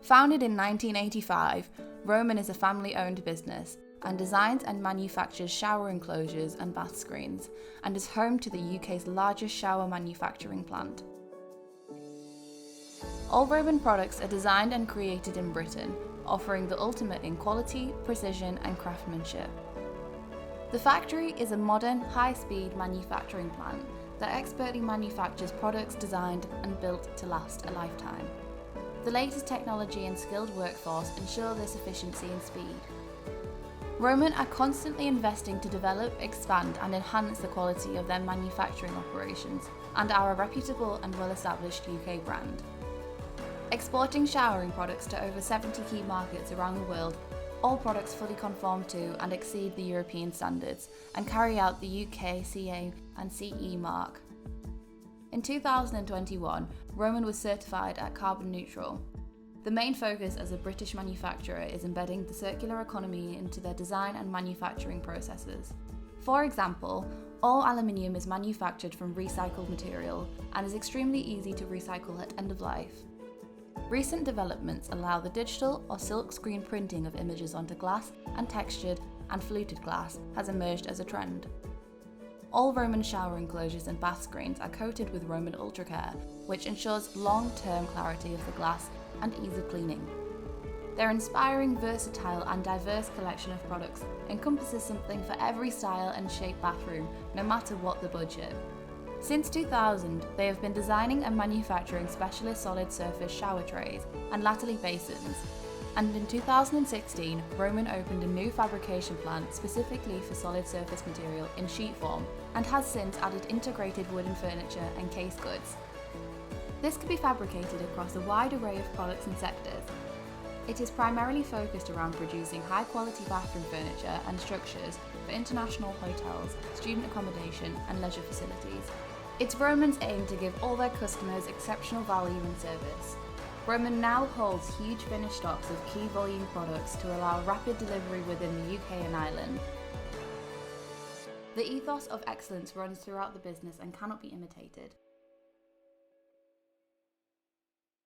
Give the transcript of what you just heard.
Founded in 1985, Roman is a family-owned business and designs and manufactures shower enclosures and bath screens, and is home to the UK's largest shower manufacturing plant. All Roman products are designed and created in Britain, offering the ultimate in quality, precision and craftsmanship. The factory is a modern, high-speed manufacturing plant that expertly manufactures products designed and built to last a lifetime. The latest technology and skilled workforce ensure this efficiency and speed. Roman are constantly investing to develop, expand and enhance the quality of their manufacturing operations and are a reputable and well-established UK brand. Exporting showering products to over 70 key markets around the world, all products fully conform to and exceed the European standards and carry out the UKCA and CE mark. In 2021, Roman was certified at carbon neutral. The main focus as a British manufacturer is embedding the circular economy into their design and manufacturing processes. For example, all aluminium is manufactured from recycled material and is extremely easy to recycle at end of life. Recent developments allow the digital or silkscreen printing of images onto glass, and textured and fluted glass has emerged as a trend. All Roman shower enclosures and bath screens are coated with Roman Ultracare, which ensures long-term clarity of the glass and ease of cleaning. Their inspiring, versatile and diverse collection of products encompasses something for every style and shape bathroom, no matter what the budget. Since 2000, they have been designing and manufacturing specialist solid surface shower trays and latterly basins, and in 2016, Roman opened a new fabrication plant specifically for solid surface material in sheet form and has since added integrated wooden furniture and case goods. This can be fabricated across a wide array of products and sectors. It is primarily focused around producing high-quality bathroom furniture and structures for international hotels, student accommodation and leisure facilities. It's Roman's aim to give all their customers exceptional value and service. Roman now holds huge finished stocks of key volume products to allow rapid delivery within the UK and Ireland. The ethos of excellence runs throughout the business and cannot be imitated.